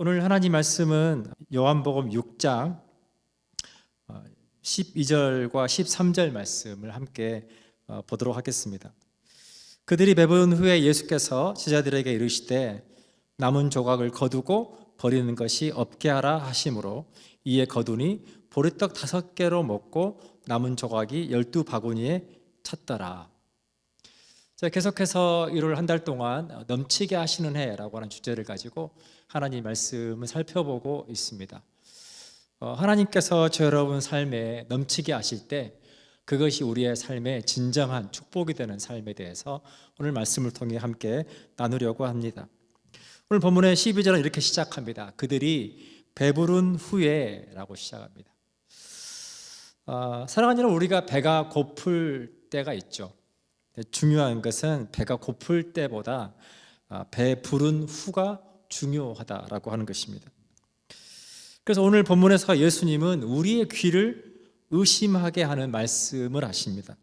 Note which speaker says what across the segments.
Speaker 1: 오늘 하나님 말씀은 요한복음 6장 12절과 13절 말씀을 함께 보도록 하겠습니다. 그들이 배부른 후에 예수께서 제자들에게 이르시되 남은 조각을 거두고 버리는 것이 없게 하라 하심으로 이에 거두니 보리떡 5개로 먹고 남은 조각이 12바구니에 찼더라. 자, 계속해서 1월 한 달 동안 넘치게 하시는 해라고 하는 주제를 가지고 하나님 말씀을 살펴보고 있습니다. 하나님께서 저 여러분 삶에 넘치게 하실 때 그것이 우리의 삶의 진정한 축복이 되는 삶에 대해서 오늘 말씀을 통해 함께 나누려고 합니다. 오늘 본문의 12절은 이렇게 시작합니다. 그들이 배부른 후에 라고 시작합니다. 사랑하는 여러분, 우리가 배가 고플 때가 있죠. 중요한 것은 배가 고플 때보다 배 부른 후가 중요하다라고 하는 것입니다. 그래서 오늘 본문에서 예수님은 우리의 귀를 의심하게 하는 말씀을 하십니다.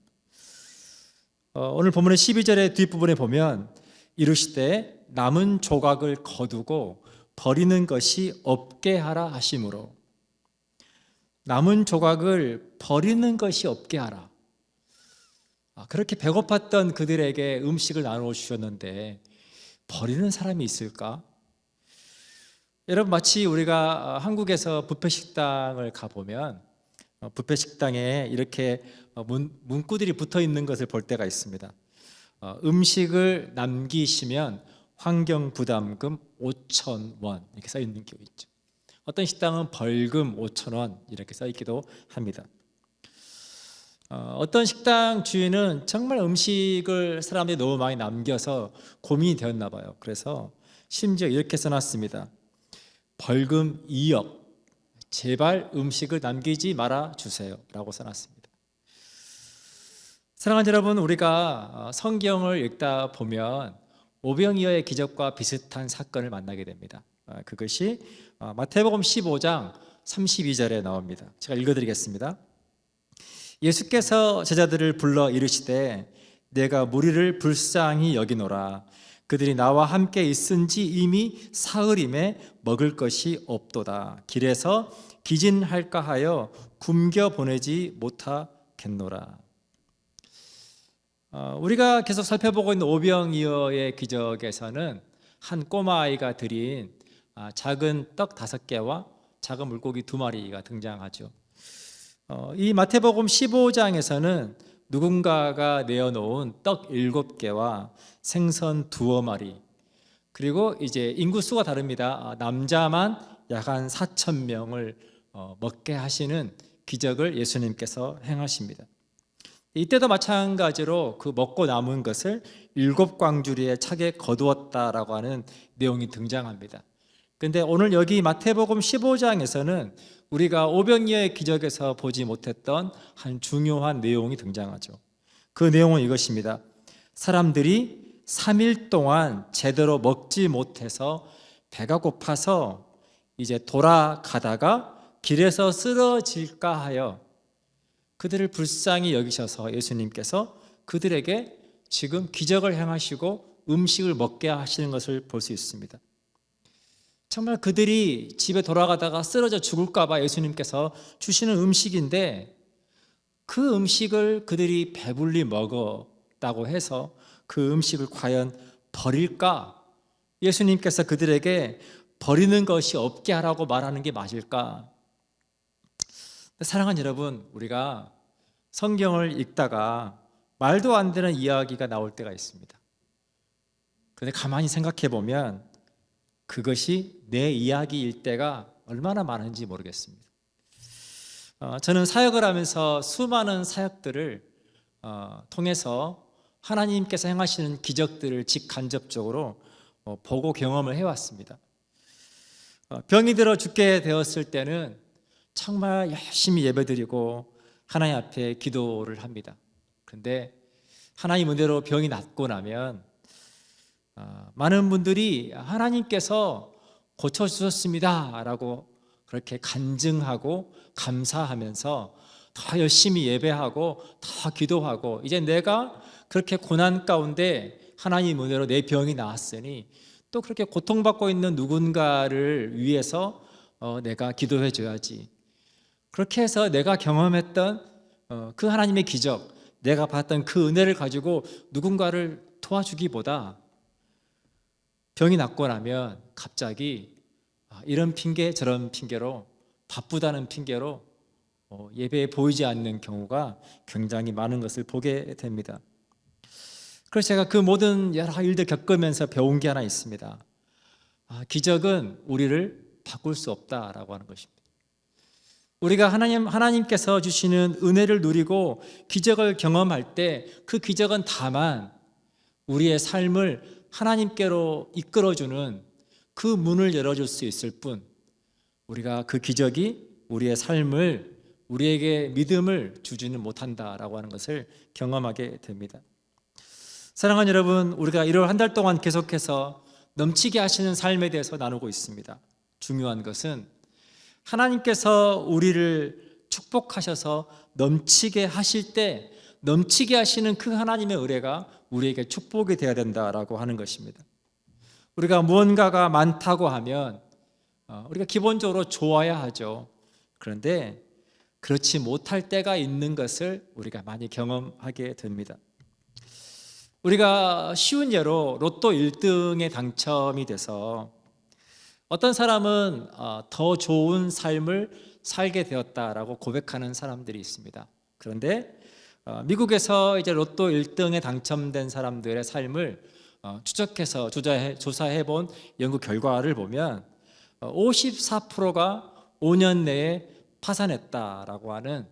Speaker 1: 오늘 본문의 12절의 뒷부분에 보면 이르시되 남은 조각을 거두고 버리는 것이 없게 하라 하심으로, 남은 조각을 버리는 것이 없게 하라. 그렇게 배고팠던 그들에게 음식을 나누어 주셨는데 버리는 사람이 있을까? 여러분, 마치 우리가 한국에서 뷔페 식당을 가보면 뷔페 식당에 이렇게 문구들이 붙어 있는 것을 볼 때가 있습니다. 음식을 남기시면 환경부담금 5,000원 이렇게 써 있는 게 있죠. 어떤 식당은 벌금 5,000원 이렇게 써 있기도 합니다. 어떤 식당 주인은 정말 음식을 사람들이 너무 많이 남겨서 고민이 되었나 봐요. 그래서 심지어 이렇게 써놨습니다. 벌금 2억, 제발 음식을 남기지 말아 주세요 라고 써놨습니다. 사랑하는 여러분, 우리가 성경을 읽다 보면 오병이어의 기적과 비슷한 사건을 만나게 됩니다. 그것이 마태복음 15장 32절에 나옵니다. 제가 읽어드리겠습니다. 예수께서 제자들을 불러 이르시되 내가 무리를 불쌍히 여기노라. 그들이 나와 함께 있은지 이미 사흘임에 먹을 것이 없도다. 길에서 기진할까 하여 굶겨 보내지 못하겠노라. 우리가 계속 살펴보고 있는 오병이어의 기적에서는 한 꼬마아이가 드린 작은 떡 5개와 작은 물고기 2마리가 등장하죠. 이 마태복음 15장에서는 누군가가 내어놓은 떡 7개와 생선 2마리, 그리고 이제 인구수가 다릅니다. 남자만 약 한 4,000명을 먹게 하시는 기적을 예수님께서 행하십니다. 이때도 마찬가지로 그 먹고 남은 것을 7광주리에 차게 거두었다라고 하는 내용이 등장합니다. 그런데 오늘 여기 마태복음 15장에서는 우리가 오병이어의 기적에서 보지 못했던 한 중요한 내용이 등장하죠. 그 내용은 이것입니다. 사람들이 3일 동안 제대로 먹지 못해서 배가 고파서 이제 돌아가다가 길에서 쓰러질까 하여 그들을 불쌍히 여기셔서 예수님께서 그들에게 지금 기적을 행하시고 음식을 먹게 하시는 것을 볼 수 있습니다. 정말 그들이 집에 돌아가다가 쓰러져 죽을까 봐 예수님께서 주시는 음식인데, 그 음식을 그들이 배불리 먹었다고 해서 그 음식을 과연 버릴까? 예수님께서 그들에게 버리는 것이 없게 하라고 말하는 게 맞을까? 사랑하는 여러분, 우리가 성경을 읽다가 말도 안 되는 이야기가 나올 때가 있습니다. 그런데 가만히 생각해 보면 그것이 내 이야기일 때가 얼마나 많은지 모르겠습니다. 저는 사역을 하면서 수많은 사역들을 통해서 하나님께서 행하시는 기적들을 직간접적으로 보고 경험을 해왔습니다. 병이 들어 죽게 되었을 때는 정말 열심히 예배드리고 하나님 앞에 기도를 합니다. 그런데 하나님 은혜로 병이 낫고 나면 많은 분들이 하나님께서 고쳐주셨습니다 라고 그렇게 간증하고 감사하면서 더 열심히 예배하고 더 기도하고, 이제 내가 그렇게 고난 가운데 하나님 은혜로 내 병이 나았으니 또 그렇게 고통받고 있는 누군가를 위해서 내가 기도해 줘야지. 그렇게 해서 내가 경험했던 그 하나님의 기적, 내가 받았던 그 은혜를 가지고 누군가를 도와주기보다 병이 낫고 나면 갑자기 이런 핑계 저런 핑계로, 바쁘다는 핑계로 예배에 보이지 않는 경우가 굉장히 많은 것을 보게 됩니다. 그래서 제가 그 모든 여러 일들 겪으면서 배운 게 하나 있습니다. 기적은 우리를 바꿀 수 없다라고 하는 것입니다. 우리가 하나님께서 주시는 은혜를 누리고 기적을 경험할 때 그 기적은 다만 우리의 삶을 하나님께로 이끌어주는 그 문을 열어줄 수 있을 뿐, 우리가 그 기적이 우리의 삶을, 우리에게 믿음을 주지는 못한다라고 하는 것을 경험하게 됩니다. 사랑하는 여러분, 우리가 1월 한 달 동안 계속해서 넘치게 하시는 삶에 대해서 나누고 있습니다. 중요한 것은 하나님께서 우리를 축복하셔서 넘치게 하실 때 넘치게 하시는 그 하나님의 은혜가 우리에게 축복이 되어야 된다라고 하는 것입니다. 우리가 무언가가 많다고 하면 우리가 기본적으로 좋아야 하죠. 그런데 그렇지 못할 때가 있는 것을 우리가 많이 경험하게 됩니다. 우리가 쉬운 예로 로또 1등에 당첨이 돼서 어떤 사람은 더 좋은 삶을 살게 되었다라고 고백하는 사람들이 있습니다. 그런데 미국에서 이제 로또 1등에 당첨된 사람들의 삶을 추적해서 조사해 본 연구 결과를 보면 54%가 5년 내에 파산했다라고 하는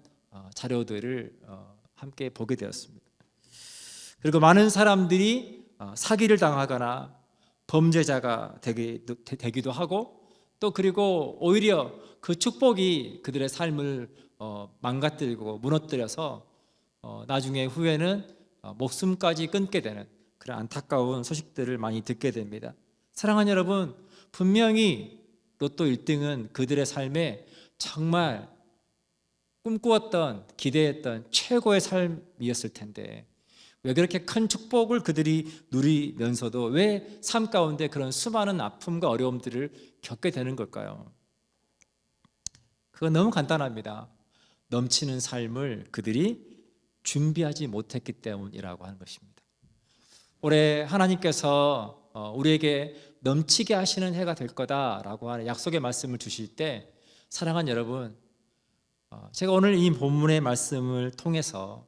Speaker 1: 자료들을 함께 보게 되었습니다. 그리고 많은 사람들이 사기를 당하거나 범죄자가 되기도 하고, 또 그리고 오히려 그 축복이 그들의 삶을 망가뜨리고 무너뜨려서 나중에 후에는 목숨까지 끊게 되는 그런 안타까운 소식들을 많이 듣게 됩니다. 사랑하는 여러분, 분명히 로또 1등은 그들의 삶에 정말 꿈꾸었던, 기대했던 최고의 삶이었을 텐데 왜 그렇게 큰 축복을 그들이 누리면서도 왜 삶 가운데 그런 수많은 아픔과 어려움들을 겪게 되는 걸까요? 그건 너무 간단합니다. 넘치는 삶을 그들이 준비하지 못했기 때문이라고 하는 것입니다. 올해 하나님께서 우리에게 넘치게 하시는 해가 될 거다라고 하는 약속의 말씀을 주실 때, 사랑하는 여러분, 제가 오늘 이 본문의 말씀을 통해서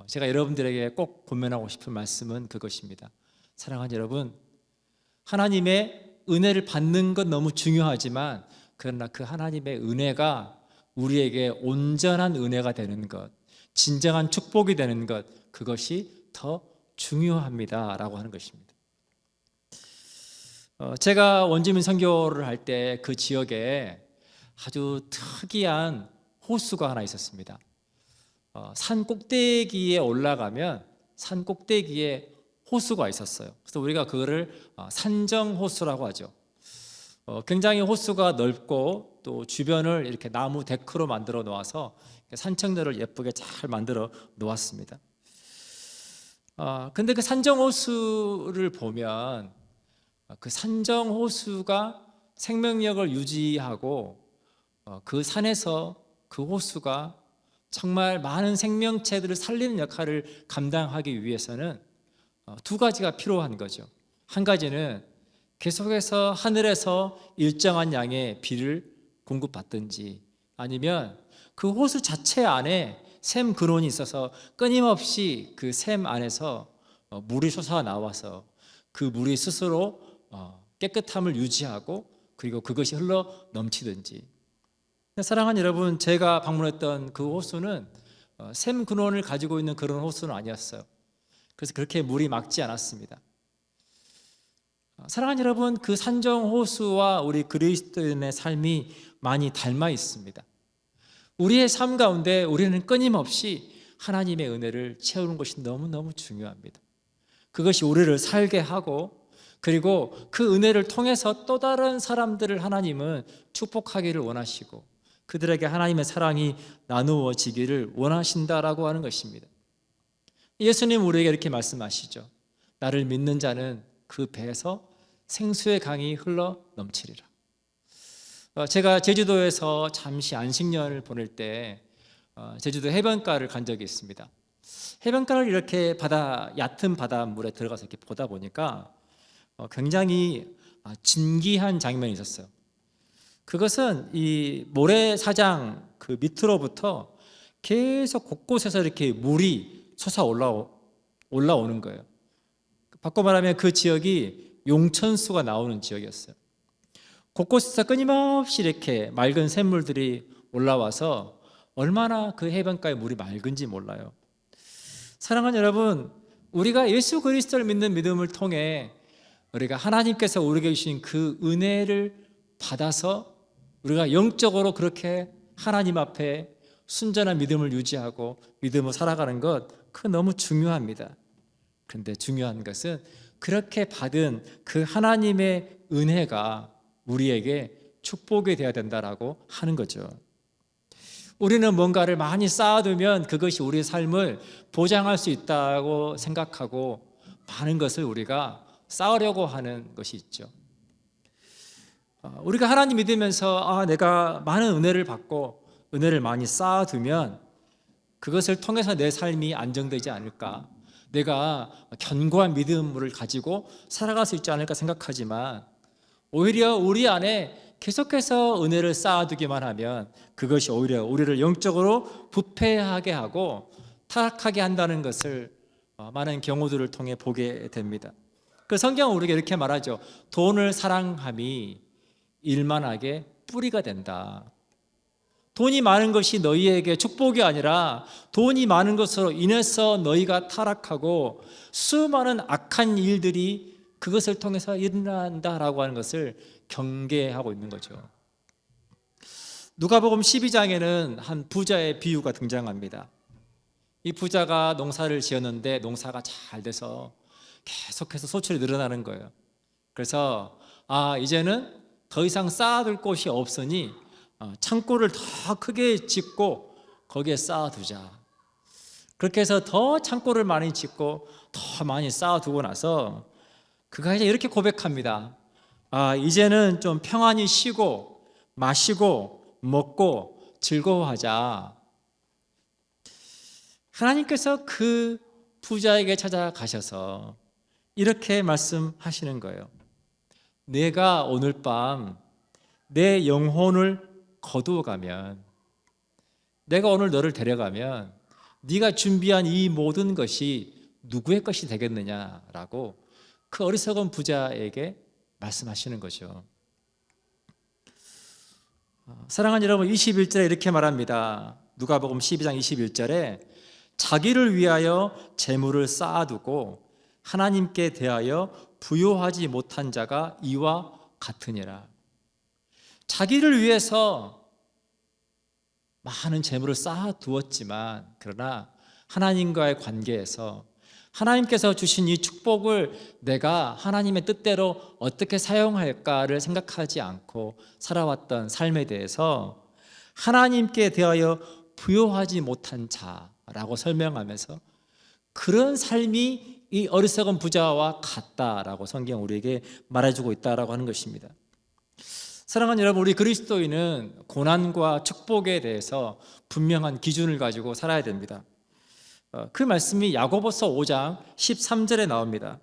Speaker 1: 제가 여러분들에게 꼭 권면하고 싶은 말씀은 그것입니다. 사랑하는 여러분, 하나님의 은혜를 받는 것 너무 중요하지만 그러나 그 하나님의 은혜가 우리에게 온전한 은혜가 되는 것, 진정한 축복이 되는 것, 그것이 더 중요합니다라고 하는 것입니다. 제가 원주민 선교를 할 때 그 지역에 아주 특이한 호수가 하나 있었습니다. 산 꼭대기에 올라가면 산 꼭대기에 호수가 있었어요. 그래서 우리가 그거를 산정호수라고 하죠. 굉장히 호수가 넓고 또 주변을 이렇게 나무 데크로 만들어 놓아서 산책로를 예쁘게 잘 만들어 놓았습니다. 근데 그 산정호수를 보면 그 산정호수가 생명력을 유지하고 그 산에서 그 호수가 정말 많은 생명체들을 살리는 역할을 감당하기 위해서는 두 가지가 필요한 거죠. 한 가지는 계속해서 하늘에서 일정한 양의 비를 공급받든지, 아니면 그 호수 자체 안에 샘 근원이 있어서 끊임없이 그 샘 안에서 물이 솟아 나와서 그 물이 스스로 깨끗함을 유지하고 그리고 그것이 흘러 넘치든지. 사랑하는 여러분, 제가 방문했던 그 호수는 샘 근원을 가지고 있는 그런 호수는 아니었어요. 그래서 그렇게 물이 막지 않았습니다. 사랑하는 여러분, 그 산정호수와 우리 그리스도인의 삶이 많이 닮아 있습니다. 우리의 삶 가운데 우리는 끊임없이 하나님의 은혜를 채우는 것이 너무너무 중요합니다. 그것이 우리를 살게 하고, 그리고 그 은혜를 통해서 또 다른 사람들을 하나님은 축복하기를 원하시고 그들에게 하나님의 사랑이 나누어지기를 원하신다라고 하는 것입니다. 예수님 우리에게 이렇게 말씀하시죠. 나를 믿는 자는 그 배에서 생수의 강이 흘러 넘치리라. 제가 제주도에서 잠시 안식년을 보낼 때 제주도 해변가를 간 적이 있습니다. 해변가를 이렇게 얕은 바닷물에 들어가서 이렇게 보다 보니까 굉장히 진기한 장면이 있었어요. 그것은 이 모래사장 그 밑으로부터 계속 곳곳에서 이렇게 물이 솟아 올라오는 거예요. 바꿔 말하면 그 지역이 용천수가 나오는 지역이었어요. 곳곳에서 끊임없이 이렇게 맑은 샘물들이 올라와서 얼마나 그 해변가의 물이 맑은지 몰라요. 사랑하는 여러분, 우리가 예수 그리스도를 믿는 믿음을 통해 우리가 하나님께서 우리에게 주신 그 은혜를 받아서 우리가 영적으로 그렇게 하나님 앞에 순전한 믿음을 유지하고 믿음으로 살아가는 것, 그거 너무 중요합니다. 그런데 중요한 것은 그렇게 받은 그 하나님의 은혜가 우리에게 축복이 되어야 된다라고 하는 거죠. 우리는 뭔가를 많이 쌓아두면 그것이 우리의 삶을 보장할 수 있다고 생각하고 많은 것을 우리가 쌓으려고 하는 것이 있죠. 우리가 하나님 믿으면서 내가 많은 은혜를 받고 은혜를 많이 쌓아두면 그것을 통해서 내 삶이 안정되지 않을까, 내가 견고한 믿음을 가지고 살아갈 수 있지 않을까 생각하지만, 오히려 우리 안에 계속해서 은혜를 쌓아두기만 하면 그것이 오히려 우리를 영적으로 부패하게 하고 타락하게 한다는 것을 많은 경우들을 통해 보게 됩니다. 그 성경은 우리에게 이렇게 말하죠. 돈을 사랑함이 일만하게 뿌리가 된다. 돈이 많은 것이 너희에게 축복이 아니라 돈이 많은 것으로 인해서 너희가 타락하고 수많은 악한 일들이 그것을 통해서 일어난다라고 하는 것을 경계하고 있는 거죠. 누가복음 12장에는 한 부자의 비유가 등장합니다. 이 부자가 농사를 지었는데 농사가 잘 돼서 계속해서 소출이 늘어나는 거예요. 그래서 이제는 더 이상 쌓아둘 곳이 없으니 창고를 더 크게 짓고 거기에 쌓아두자. 그렇게 해서 더 창고를 많이 짓고 더 많이 쌓아두고 나서 그가 이제 이렇게 고백합니다. 이제는 좀 평안히 쉬고 마시고 먹고 즐거워하자. 하나님께서 그 부자에게 찾아가셔서 이렇게 말씀하시는 거예요. 내가 오늘 밤 내 영혼을 거두어가면, 내가 오늘 너를 데려가면 네가 준비한 이 모든 것이 누구의 것이 되겠느냐라고 그 어리석은 부자에게 말씀하시는 거죠. 사랑하는 여러분, 21절에 이렇게 말합니다. 누가복음 12장 21절에 자기를 위하여 재물을 쌓아두고 하나님께 대하여 부요하지 못한 자가 이와 같으니라. 자기를 위해서 많은 재물을 쌓아두었지만, 그러나 하나님과의 관계에서 하나님께서 주신 이 축복을 내가 하나님의 뜻대로 어떻게 사용할까를 생각하지 않고 살아왔던 삶에 대해서 하나님께 대하여 부요하지 못한 자라고 설명하면서 그런 삶이 이 어리석은 부자와 같다라고 성경 우리에게 말해주고 있다라고 하는 것입니다. 사랑하는 여러분, 우리 그리스도인은 고난과 축복에 대해서 분명한 기준을 가지고 살아야 됩니다. 그 말씀이 야고보서 5장 13절에 나옵니다.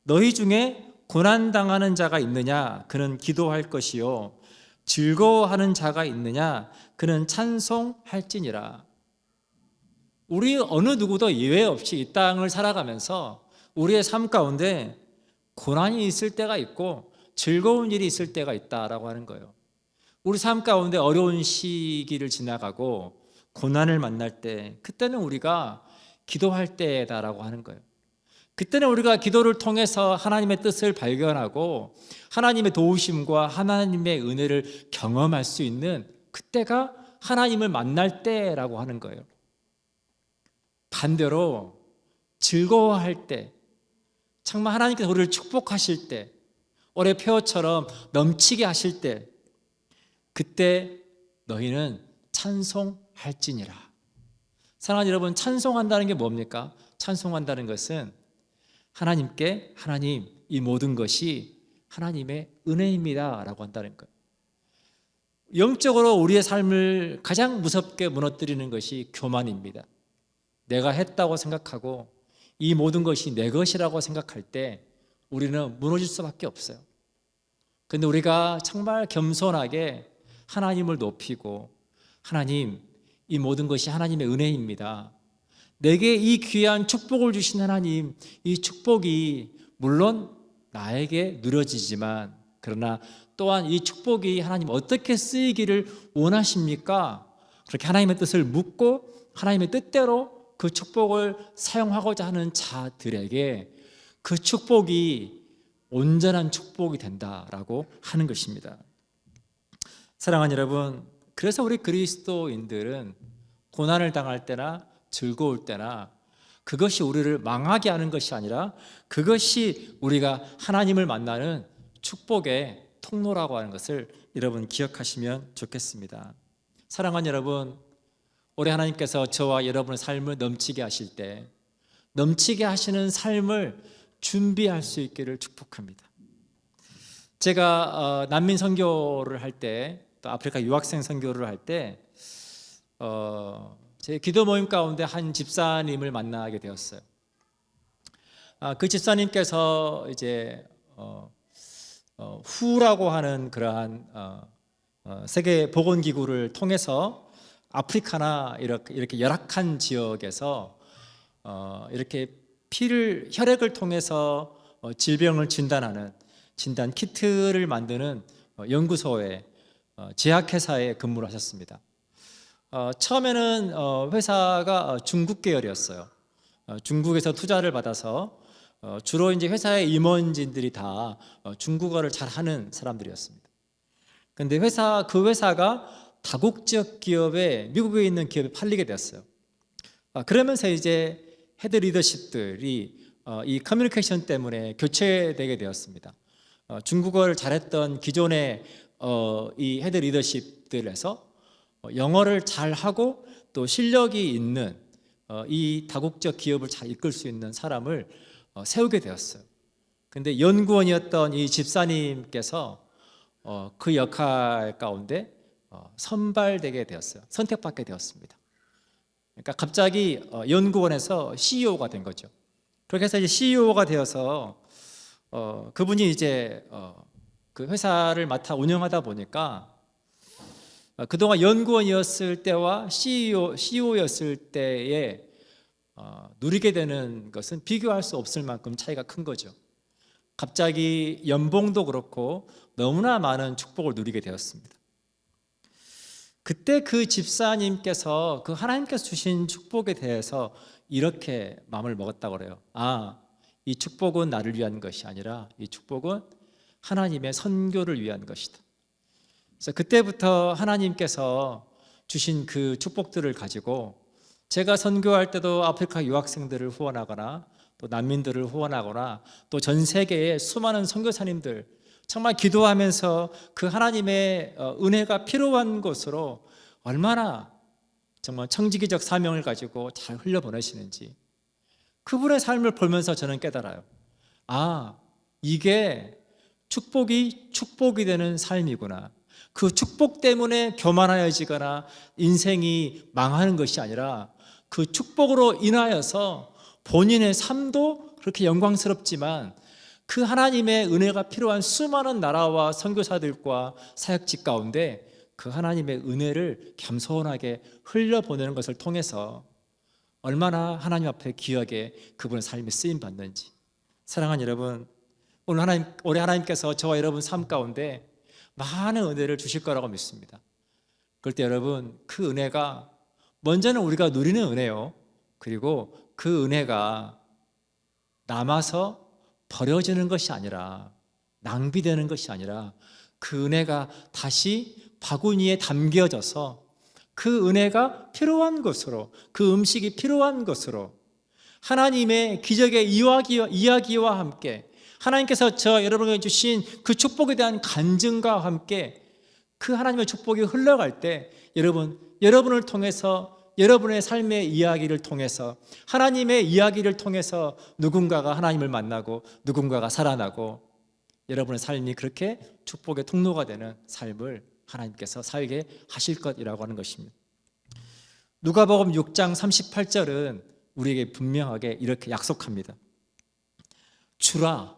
Speaker 1: 너희 중에 고난당하는 자가 있느냐? 그는 기도할 것이요 즐거워하는 자가 있느냐? 그는 찬송할지니라. 우리 어느 누구도 예외 없이 이 땅을 살아가면서 우리의 삶 가운데 고난이 있을 때가 있고 즐거운 일이 있을 때가 있다라고 하는 거예요. 우리 삶 가운데 어려운 시기를 지나가고 고난을 만날 때, 그때는 우리가 기도할 때다라고 하는 거예요. 그때는 우리가 기도를 통해서 하나님의 뜻을 발견하고 하나님의 도우심과 하나님의 은혜를 경험할 수 있는 그때가 하나님을 만날 때라고 하는 거예요. 반대로 즐거워할 때, 정말 하나님께서 우리를 축복하실 때, 올해 표처럼 넘치게 하실 때, 그때 너희는 찬송할지니라. 사랑하는 여러분, 찬송한다는 게 뭡니까? 찬송한다는 것은 하나님께, 하나님, 이 모든 것이 하나님의 은혜입니다 라고 한다는 거예요. 영적으로 우리의 삶을 가장 무섭게 무너뜨리는 것이 교만입니다. 내가 했다고 생각하고 이 모든 것이 내 것이라고 생각할 때 우리는 무너질 수밖에 없어요. 그런데 우리가 정말 겸손하게 하나님을 높이고, 하나님, 이 모든 것이 하나님의 은혜입니다. 내게 이 귀한 축복을 주신 하나님, 이 축복이 물론 나에게 누려지지만, 그러나 또한 이 축복이 하나님 어떻게 쓰이기를 원하십니까? 그렇게 하나님의 뜻을 묻고 하나님의 뜻대로 그 축복을 사용하고자 하는 자들에게 그 축복이 온전한 축복이 된다라고 하는 것입니다. 사랑하는 여러분, 그래서 우리 그리스도인들은 고난을 당할 때나 즐거울 때나 그것이 우리를 망하게 하는 것이 아니라 그것이 우리가 하나님을 만나는 축복의 통로라고 하는 것을 여러분 기억하시면 좋겠습니다. 사랑하는 여러분, 올해 하나님께서 저와 여러분의 삶을 넘치게 하실 때 넘치게 하시는 삶을 준비할 수 있기를 축복합니다. 제가 난민 선교를 할 때, 또 아프리카 유학생 선교를 할 때 제 기도 모임 가운데 한 집사님을 만나게 되었어요. 그 집사님께서 이제 후라고 하는 그러한 세계 보건기구를 통해서 아프리카나 이렇게 열악한 지역에서 이렇게 혈액을 통해서 질병을 진단하는 진단 키트를 만드는 연구소에 제약회사에 근무를 하셨습니다. 처음에는 회사가 중국 계열이었어요. 중국에서 투자를 받아서 주로 이제 회사의 임원진들이 다 중국어를 잘하는 사람들이었습니다. 그런데 그 회사가 다국적 기업에, 미국에 있는 기업에 팔리게 되었어요. 그러면서 이제 헤드 리더십들이 이 커뮤니케이션 때문에 교체되게 되었습니다. 중국어를 잘했던 기존의 이 헤드 리더십들에서 영어를 잘하고 또 실력이 있는 이 다국적 기업을 잘 이끌 수 있는 사람을 세우게 되었어요. 그런데 연구원이었던 이 집사님께서 그 역할 가운데 선발되게 되었어요. 선택받게 되었습니다. 그러니까 갑자기 연구원에서 CEO가 된 거죠. 그렇게 해서 이제 CEO가 되어서 그분이 이제 그 회사를 맡아 운영하다 보니까 그동안 연구원이었을 때와 CEO였을 때에 누리게 되는 것은 비교할 수 없을 만큼 차이가 큰 거죠. 갑자기 연봉도 그렇고 너무나 많은 축복을 누리게 되었습니다. 그때 그 집사님께서 그 하나님께서 주신 축복에 대해서 이렇게 마음을 먹었다고 그래요. 이 축복은 나를 위한 것이 아니라 이 축복은 하나님의 선교를 위한 것이다. 그래서 그때부터 하나님께서 주신 그 축복들을 가지고 제가 선교할 때도 아프리카 유학생들을 후원하거나 또 난민들을 후원하거나 또 전 세계의 수많은 선교사님들 정말 기도하면서 그 하나님의 은혜가 필요한 곳으로 얼마나 정말 청지기적 사명을 가지고 잘 흘려보내시는지 그분의 삶을 보면서 저는 깨달아요. 이게 축복이 되는 삶이구나. 그 축복 때문에 교만하여지거나 인생이 망하는 것이 아니라 그 축복으로 인하여서 본인의 삶도 그렇게 영광스럽지만 그 하나님의 은혜가 필요한 수많은 나라와 선교사들과 사역직 가운데 그 하나님의 은혜를 겸손하게 흘려보내는 것을 통해서 얼마나 하나님 앞에 귀하게 그분의 삶이 쓰임받는지. 사랑하는 여러분, 올해 하나님께서 저와 여러분 삶 가운데 많은 은혜를 주실 거라고 믿습니다. 그럴 때 여러분, 그 은혜가 먼저는 우리가 누리는 은혜요. 그리고 그 은혜가 남아서 버려지는 것이 아니라 낭비되는 것이 아니라 그 은혜가 다시 바구니에 담겨져서 그 은혜가 필요한 것으로, 그 음식이 필요한 것으로 하나님의 기적의 이야기와 함께 하나님께서 저 여러분에게 주신 그 축복에 대한 간증과 함께 그 하나님의 축복이 흘러갈 때 여러분을 통해서 여러분의 삶의 이야기를 통해서 하나님의 이야기를 통해서 누군가가 하나님을 만나고 누군가가 살아나고 여러분의 삶이 그렇게 축복의 통로가 되는 삶을 하나님께서 살게 하실 것이라고 하는 것입니다. 누가복음 6장 38절은 우리에게 분명하게 이렇게 약속합니다. 주라,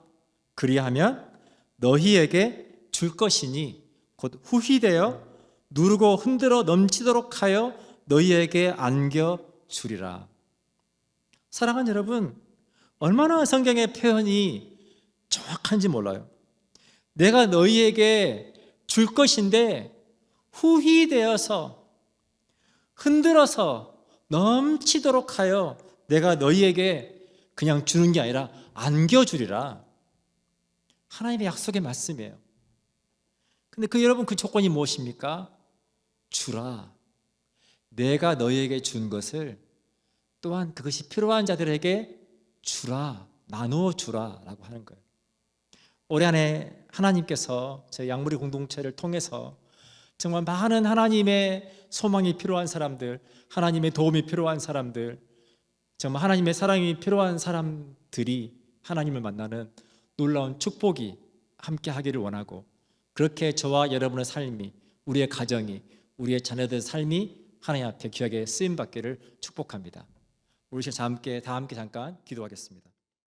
Speaker 1: 그리하면 너희에게 줄 것이니 곧 후히되어 누르고 흔들어 넘치도록 하여 너희에게 안겨주리라. 사랑하는 여러분, 얼마나 성경의 표현이 정확한지 몰라요. 내가 너희에게 줄 것인데 후히되어서 흔들어서 넘치도록 하여 내가 너희에게 그냥 주는 게 아니라 안겨주리라. 하나님의 약속의 말씀이에요. 근데 여러분 그 조건이 무엇입니까? 주라. 내가 너희에게 준 것을 또한 그것이 필요한 자들에게 주라, 나누어 주라 라고 하는 거예요. 올해 안에 하나님께서 저희 양무리 공동체를 통해서 정말 많은 하나님의 소망이 필요한 사람들, 하나님의 도움이 필요한 사람들, 정말 하나님의 사랑이 필요한 사람들이 하나님을 만나는 놀라운 축복이 함께 하기를 원하고, 그렇게 저와 여러분의 삶이, 우리의 가정이, 우리의 자녀들의 삶이 하나님 앞에 귀하게 쓰임받기를 축복합니다. 우리 다 함께 잠깐 기도하겠습니다.